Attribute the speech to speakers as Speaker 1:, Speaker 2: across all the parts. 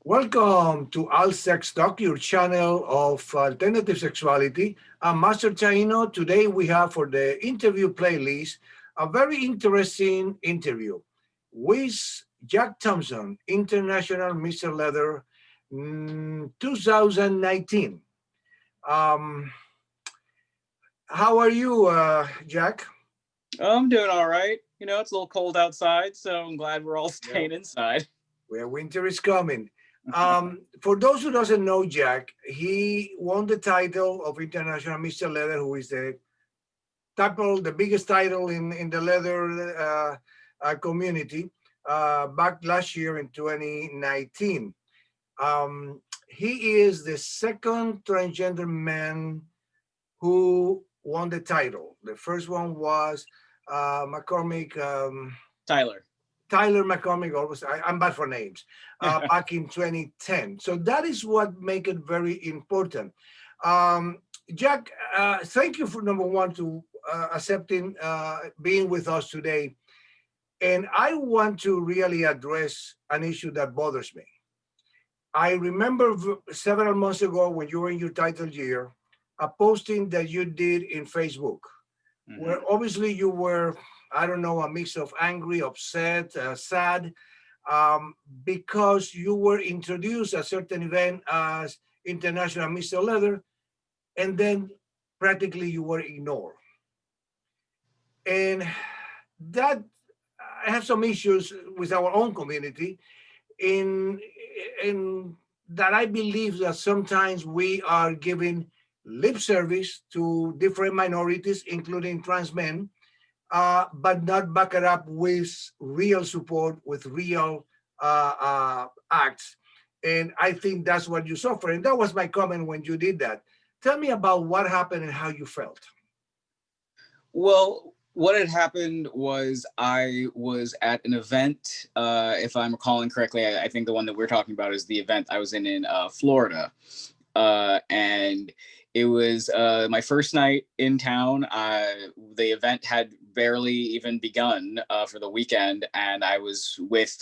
Speaker 1: Welcome to All Sex Talk, your channel of alternative sexuality. I'm Master Taíno. Today we have for the interview playlist a very interesting interview with Jack Thompson, International Mr. Leather 2019. Um, how are you, Jack?
Speaker 2: I'm doing all right. It's a little cold outside, so I'm glad we're all
Speaker 1: Yeah,
Speaker 2: staying inside.
Speaker 1: where winter is coming. For those who doesn't know Jack, he won the title of International Mr. Leather, who is the biggest title in the leather community back last year in 2019. He is the second transgender man who won the title. The first one was McCormick.
Speaker 2: Tyler.
Speaker 1: Tyler McCormick, always I'm bad for names, back in 2010. So that is what make it very important. Um, Jack, thank you for number one to accepting being with us today. And I want to really address an issue that bothers me. I remember several months ago when you were in your title year, a posting that you did in Facebook where
Speaker 2: Hmm.
Speaker 1: obviously you were, I don't know, a mix of angry, upset, sad, because you were introduced at a certain event as International Mr. Leather, and then practically you were ignored. And that I have some issues with our own community in in that I believe that sometimes we are giving lip service to different minorities, including trans men, but not back it up with real support, with real acts. And I think that's what you suffer. And that was my comment when you did that. Tell me about what happened and how you felt.
Speaker 2: Well, what had happened was I was at an event. If I'm recalling correctly, I think the one that we're talking about is the event I was in Florida. And it was my first night in town. The event had barely even begun for the weekend, and I was with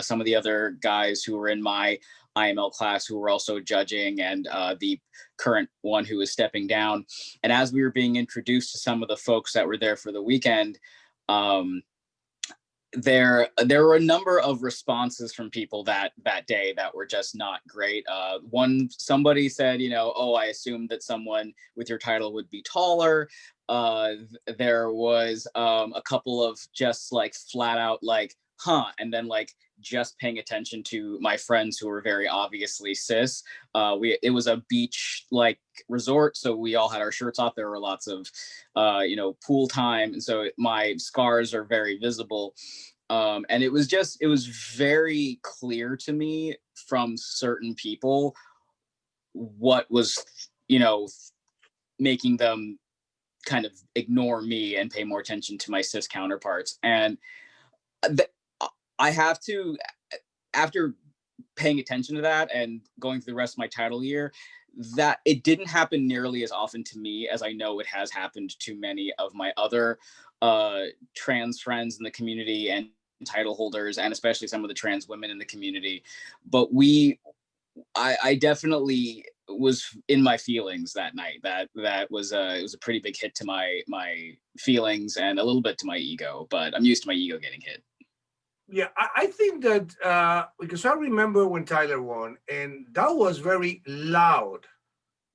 Speaker 2: some of the other guys who were in my IML class who were also judging, and the current one who was stepping down. And as we were being introduced to some of the folks that were there for the weekend, um, there were a number of responses from people that day that were just not great. Somebody said, oh, I assumed that someone with your title would be taller. There was a couple of just like flat out like, huh, and then like just paying attention to my friends who were very obviously cis. It was a beach like resort, so we all had our shirts off. There were lots of pool time, and so my scars are very visible. And it was very clear to me from certain people what was, making them kind of ignore me and pay more attention to my cis counterparts. And th- I have to, after paying attention to that and going through the rest of my title year, that it didn't happen nearly as often to me as I know it has happened to many of my other trans friends in the community and title holders, and especially some of the trans women in the community. But I definitely was in my feelings that night. That was it was a pretty big hit to my feelings and a little bit to my ego. But I'm used to my ego getting hit.
Speaker 1: Yeah, I think that because I remember when Tyler won, and that was very loud.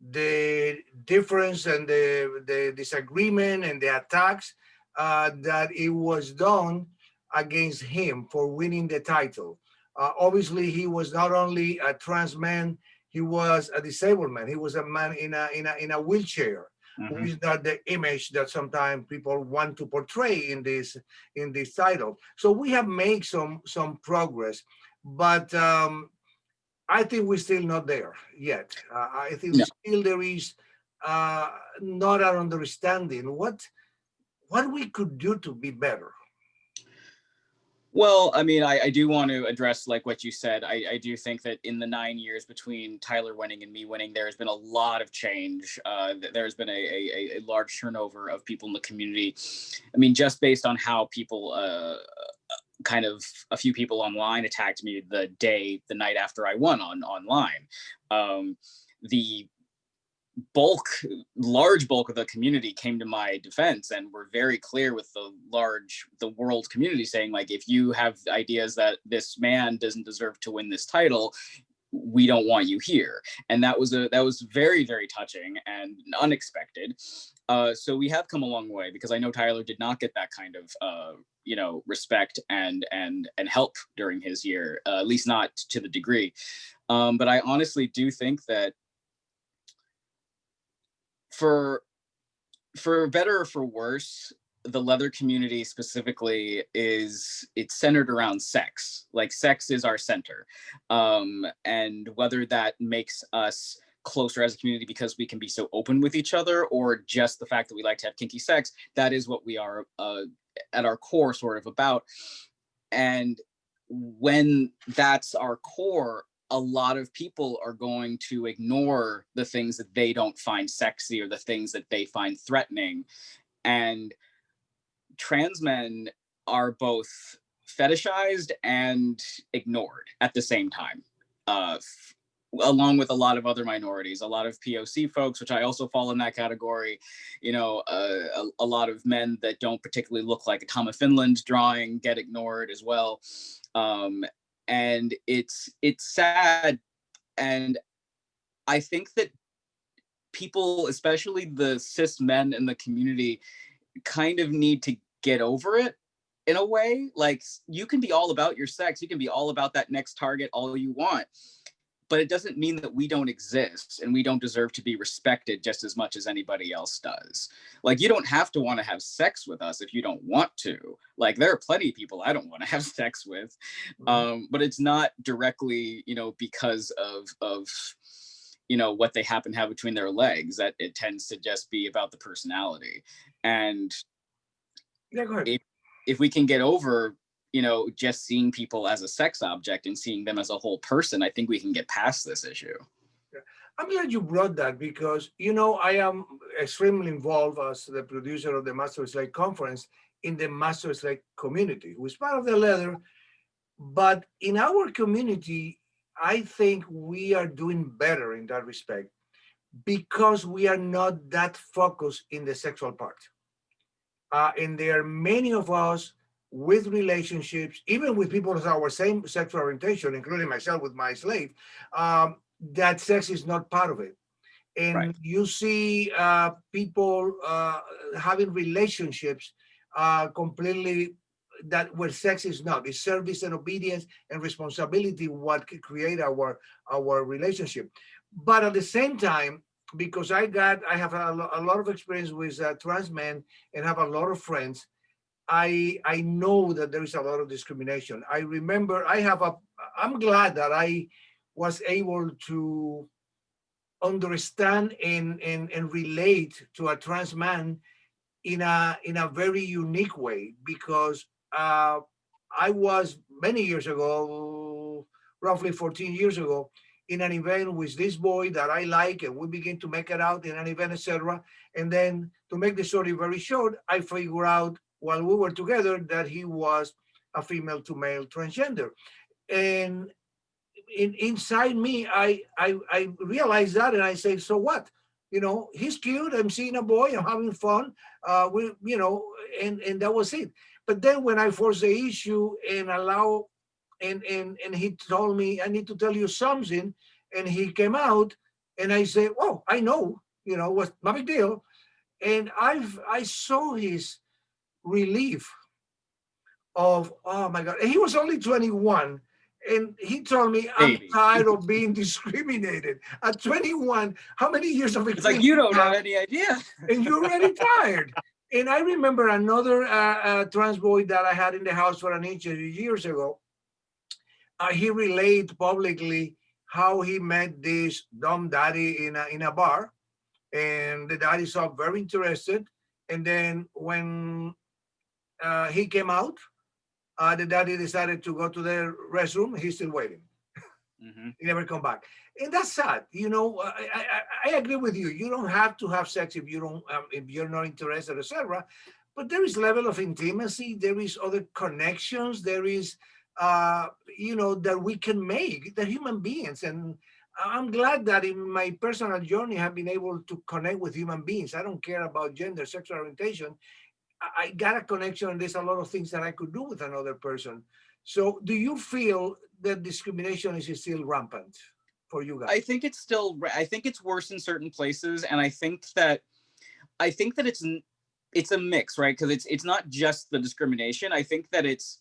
Speaker 1: The difference and the disagreement and the attacks that it was done against him for winning the title. Obviously, he was not only a trans man, he was a disabled man. He was a man in a wheelchair,
Speaker 2: Mm-hmm.
Speaker 1: which is not the image that sometimes people want to portray in this title. So we have made some progress, but I think we're still not there yet. I think
Speaker 2: No.
Speaker 1: still there is uh, not an understanding what we could do to be better.
Speaker 2: Well, I mean, I do want to address like what you said. I do think that in the 9 years between Tyler winning and me winning, there has been a lot of change. There's been a large turnover of people in the community. I mean, just based on how people kind of a few people online attacked me the night after I won online. The large bulk of the community came to my defense and were very clear with the world community, saying, like, if you have ideas that this man doesn't deserve to win this title, we don't want you here. And that was very, very touching and unexpected. So we have come a long way, because I know Tyler did not get that kind of respect and help during his year, at least not to the degree. But I honestly do think that for better or for worse, the leather community specifically it's centered around sex. Like, sex is our center. And whether that makes us closer as a community because we can be so open with each other, or just the fact that we like to have kinky sex, that is what we are at our core sort of about. And when that's our core, a lot of people are going to ignore the things that they don't find sexy or the things that they find threatening. And trans men are both fetishized and ignored at the same time, along with a lot of other minorities, a lot of POC folks, which I also fall in that category. A lot of men that don't particularly look like a Tom of Finland drawing get ignored as well. And it's sad. And I think that people, especially the cis men in the community, kind of need to get over it in a way. Like, you can be all about your sex, you can be all about that next target all you want, but it doesn't mean that we don't exist and we don't deserve to be respected just as much as anybody else does. Like, you don't have to want to have sex with us if you don't want to. Like, there are plenty of people I don't want to have sex with, but it's not directly, because of what they happen to have between their legs. That it tends to just be about the personality. And
Speaker 1: Yeah, go ahead.
Speaker 2: If we can get over just seeing people as a sex object and seeing them as a whole person, I think we can get past this issue.
Speaker 1: I'm glad you brought that, because, I am extremely involved as the producer of the Master Slave Conference in the Master Slave community, who is part of the leather. But in our community, I think we are doing better in that respect, because we are not that focused in the sexual part. And there are many of us with relationships, even with people of our same sexual orientation, including myself with my slave, that sex is not part of it. And
Speaker 2: Right.
Speaker 1: you see people having relationships completely that where sex is not. It's service and obedience and responsibility what could create our relationship. But at the same time, because I have a lot of experience with trans men and have a lot of friends, I know that there is a lot of discrimination. I remember I'm glad that I was able to understand and relate to a trans man in a very unique way, because I was many years ago, roughly 14 years ago, in an event with this boy that I like, and we begin to make it out in an event, etc. And then, to make the story very short, I figure out while we were together that he was a female to male transgender. And inside me, I realized that, and I say, so what? He's cute. I'm seeing a boy. I'm having fun. And that was it. But then when I forced the issue and and he told me, I need to tell you something, and he came out, and I said, oh, I know, what's no big deal. And I saw his relief of, oh my God. And he was only 21. And he told me, I'm tired of being discriminated. At 21, how many years of experience?
Speaker 2: It's like, you don't have any idea.
Speaker 1: And you're already tired. And I remember another trans boy that I had in the house for an interview years ago. He relayed publicly how he met this dumb daddy in a bar. And the daddy saw very interested. And then when he came out, the daddy decided to go to the restroom. He's still waiting. Mm-hmm. He never come back, and that's sad. I agree with you. You don't have to have sex if you don't, if you're not interested, etc. but there is level of intimacy, there is other connections, there is, that we can make, the human beings. And I'm glad that in my personal journey, I've been able to connect with human beings. I don't care about gender, sexual orientation. I got a connection, and there's a lot of things that I could do with another person. So do you feel that discrimination is still rampant for you guys?
Speaker 2: I think it's worse in certain places. And I think that it's a mix, right? Because it's not just the discrimination. I think that it's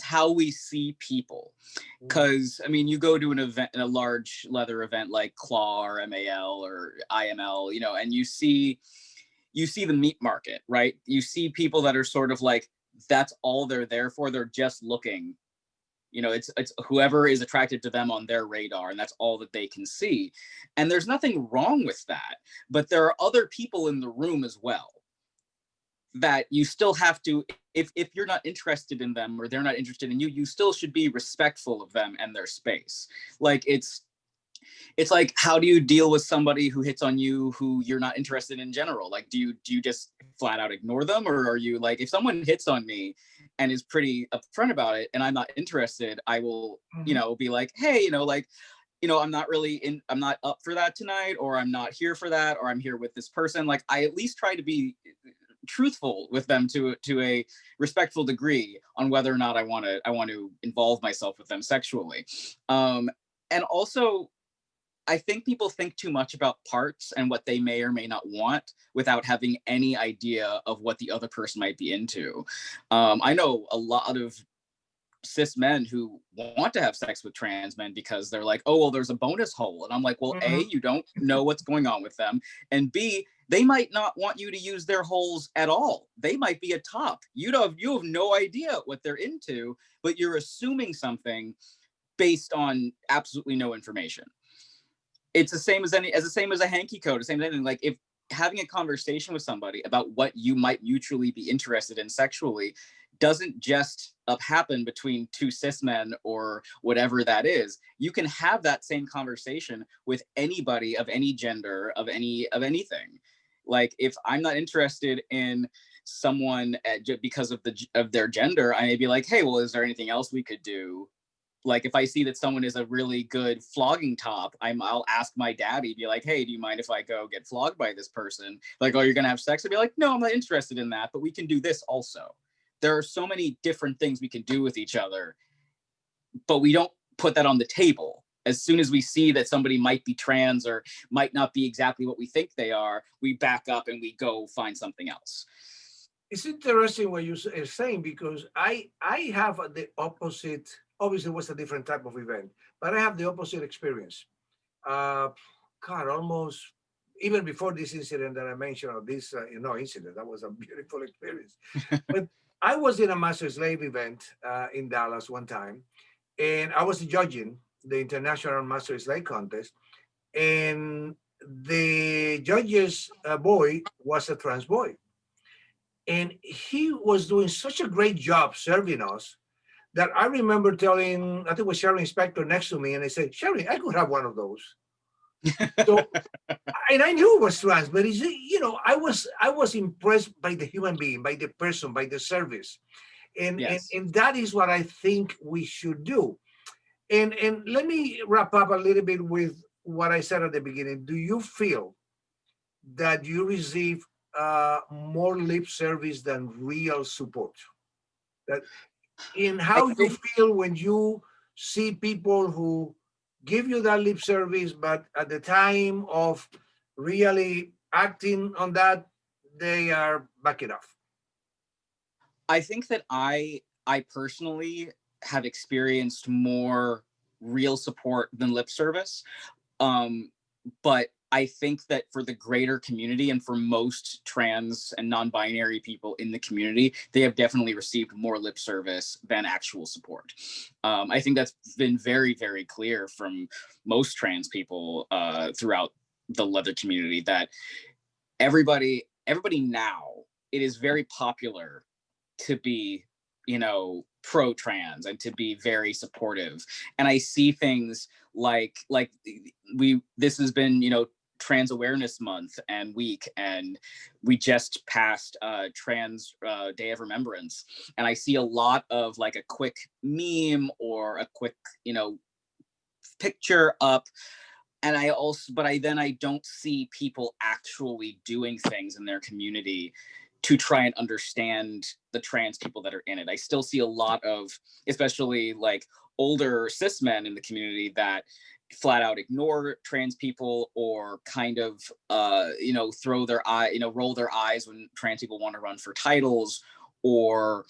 Speaker 2: how we see people. Because I mean, you go to an event, a large leather event like Claw or MAL or IML, and you see the meat market, right? You see people that are sort of like, that's all they're there for. They're just looking. It's whoever is attracted to them on their radar, and that's all that they can see. And there's nothing wrong with that, but there are other people in the room as well that you still have to, if you're not interested in them or they're not interested in you, you still should be respectful of them and their space. Like it's like, how do you deal with somebody who hits on you who you're not interested in general? Like, do you just flat out ignore them? Or are you like, if someone hits on me and is pretty upfront about it and I'm not interested, I will, be like, hey, I'm not up for that tonight, or I'm not here for that, or I'm here with this person. Like, I at least try to be truthful with them to a respectful degree on whether or not I want to involve myself with them sexually. And also, I think people think too much about parts and what they may or may not want without having any idea of what the other person might be into. I know a lot of cis men who want to have sex with trans men because they're like, oh, well, there's a bonus hole. And I'm like, well, A, you don't know what's going on with them. And B, they might not want you to use their holes at all. They might be a top. You have no idea what they're into, but you're assuming something based on absolutely no information. It's the same as a hanky code, the same thing. Like, if having a conversation with somebody about what you might mutually be interested in sexually doesn't just happen between two cis men or whatever that is, you can have that same conversation with anybody of any gender, of anything. Like, if I'm not interested in someone because of their gender, I may be like, hey, well, is there anything else we could do? Like, if I see that someone is a really good flogging top, I'll ask my daddy, be like, hey, do you mind if I go get flogged by this person? Like, oh, you're gonna have sex? I'd be like, no, I'm not interested in that, but we can do this also. There are so many different things we can do with each other, but we don't put that on the table. As soon as we see that somebody might be trans or might not be exactly what we think they are, we back up and we go find something else.
Speaker 1: It's interesting what you're saying, because I have the opposite. Obviously, it was a different type of event, but I have the opposite experience. God, almost even before this incident that I mentioned, or this incident, that was a beautiful experience. But I was in a master slave event in Dallas one time, and I was judging the International Master Slave Contest, and the judge's boy was a trans boy. And he was doing such a great job serving us that I remember telling, I think it was Sharon Inspector next to me, and I said, Sharon, I could have one of those. So, and I knew it was trans, but I was impressed by the human being, by the person, by the service. And,
Speaker 2: yes.
Speaker 1: and that is what I think we should do. And let me wrap up a little bit with what I said at the beginning. Do you feel that you receive more lip service than real support? That in how you feel when you see people who give you that lip service, but at the time of really acting on that, they are backing off.
Speaker 2: I think that I personally have experienced more real support than lip service. But I think that for the greater community and for most trans and non-binary people in the community, they have definitely received more lip service than actual support. I think that's been very, very clear from most trans people throughout the leather community, that everybody now, it is very popular to be, pro-trans and to be very supportive. And I see things like this has been, Trans Awareness Month and week, and we just passed Trans Day of Remembrance, and I see a lot of like a quick meme or a quick, you know, picture up, and I don't see people actually doing things in their community to try and understand the trans people that are in it. I still see a lot of, especially like older cis men in the community, that flat out ignore trans people, or kind of you know, roll their eyes when trans people want to run for titles, or,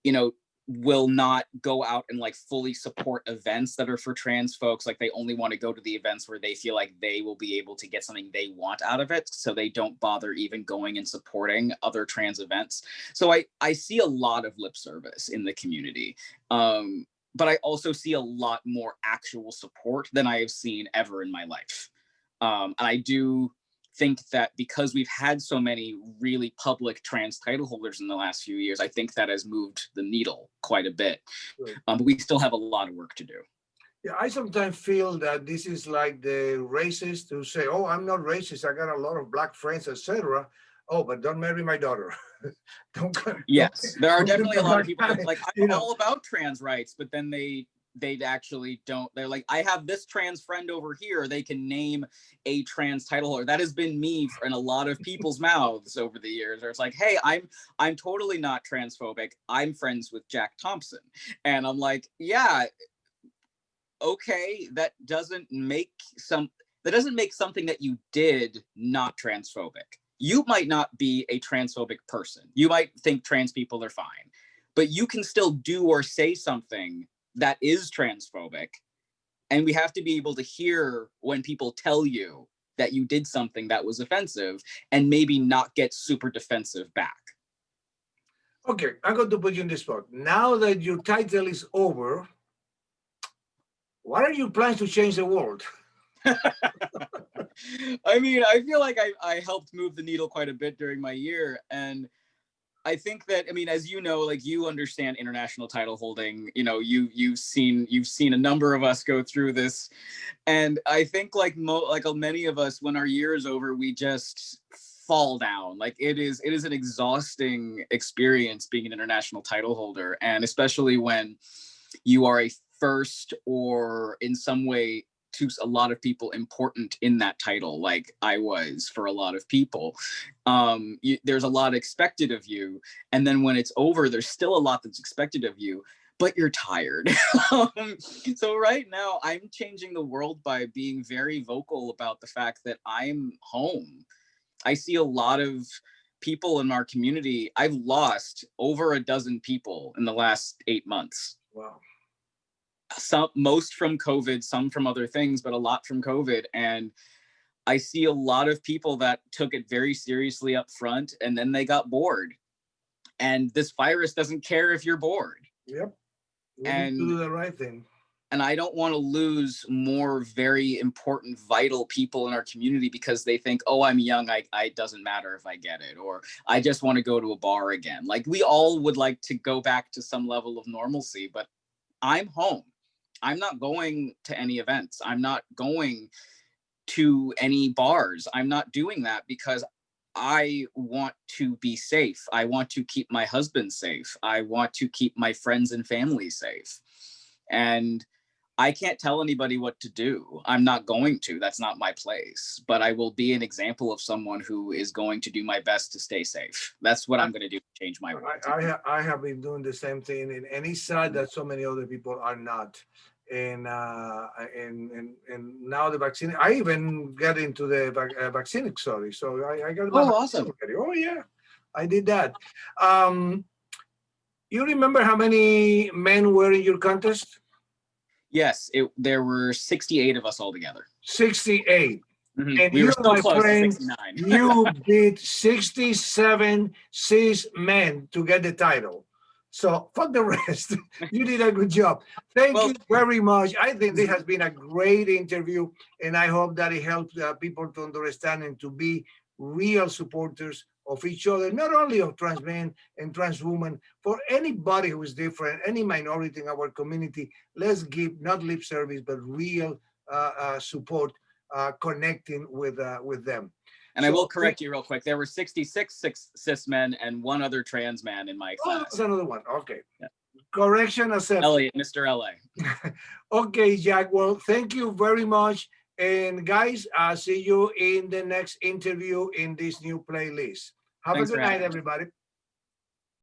Speaker 2: you know, will not go out and like fully support events that are for trans folks. Like they only want to go to the events where they feel like they will be able to get something they want out of it, so they don't bother even going and supporting other trans events. So I see a lot of lip service in the community, but I also see a lot more actual support than I have seen ever in my life. And I do think that because we've had so many really public trans title holders in the last few years, I think that has moved the needle quite a bit.
Speaker 1: Right.
Speaker 2: But we still have a lot of work to do.
Speaker 1: Yeah, I sometimes feel that this is like the racist who say, "Oh, I'm not racist. I got a lot of black friends, etc." Oh, but don't marry my daughter.
Speaker 2: Yes, there are definitely a lot of people that's like, I'm
Speaker 1: you know,
Speaker 2: all about trans rights, but then they actually don't. They're like, I have this trans friend over here. They can name a trans title holder. That has been me in a lot of people's mouths over the years. Where it's like, hey, I'm totally not transphobic. I'm friends with Jack Thompson, and I'm like, yeah, okay, that doesn't make something that you did not transphobic. You might not be a transphobic person. You might think trans people are fine, but you can still do or say something that is transphobic. And we have to be able to hear when people tell you that you did something that was offensive, and maybe not get super defensive back.
Speaker 1: okay, I'm going to put you in this spot. Now that your title is over, what are your plans to change the world?
Speaker 2: I mean, I feel like I helped move the needle quite a bit during my year. And I think that, I mean, as you know, like, you understand international title holding, you know, you've seen a number of us go through this. And I think like many of us, when our year is over, we just fall down. Like it is an exhausting experience being an international title holder. And especially when you are a first, or in some way to a lot of people important in that title, like I was for a lot of people. There's a lot expected of you, and then when it's over, there's still a lot that's expected of you, but you're tired. So right now I'm changing the world by being very vocal about the fact that I'm home. I see a lot of people in our community. I've lost over a dozen people in the last 8 months.
Speaker 1: Wow.
Speaker 2: Most from COVID, some from other things, but a lot from COVID. And I see a lot of people that took it very seriously up front, and then they got bored. And this virus doesn't care if you're bored.
Speaker 1: Yep. We
Speaker 2: And
Speaker 1: need to do the right thing.
Speaker 2: And I don't want to lose more very important, vital people in our community because they think, oh, I'm young, it doesn't matter if I get it, or I just want to go to a bar again. Like, we all would like to go back to some level of normalcy, but I'm home. I'm not going to any events. I'm not going to any bars. I'm not doing that because I want to be safe. I want to keep my husband safe. I want to keep my friends and family safe. And I can't tell anybody what to do. I'm not going to. That's not my place. But I will be an example of someone who is going to do my best to stay safe. That's what I'm going to do to change my world.
Speaker 1: I have been doing the same thing, and it's sad that so many other people are not. And now the vaccine. I even got into the vaccine. Sorry, so I got.
Speaker 2: Oh, awesome!
Speaker 1: Oh yeah, I did that. You remember how many men were in your contest?
Speaker 2: Yes, there were 68 of us all together.
Speaker 1: 68.
Speaker 2: Mm-hmm.
Speaker 1: And
Speaker 2: we were still close to 69.
Speaker 1: You beat 67 cis men to get the title. So fuck the rest. You did a good job. Thank you very much. I think this has been a great interview, and I hope that it helps people to understand and to be real supporters of each other, not only of trans men and trans women, for anybody who is different, any minority in our community. Let's give not lip service, but real support connecting with them.
Speaker 2: And I
Speaker 1: So,
Speaker 2: will correct you real quick. There were 66 cis men and one other trans man in my
Speaker 1: oh,
Speaker 2: class.
Speaker 1: that's another one. Okay.
Speaker 2: Yeah.
Speaker 1: Correction accepted.
Speaker 2: Elliot, Mr. LA.
Speaker 1: Okay, Jack. Well, thank you very much. And guys, I'll see you in the next interview in this new playlist. Have
Speaker 2: Thanks
Speaker 1: a
Speaker 2: for
Speaker 1: good night,
Speaker 2: having me.
Speaker 1: everybody.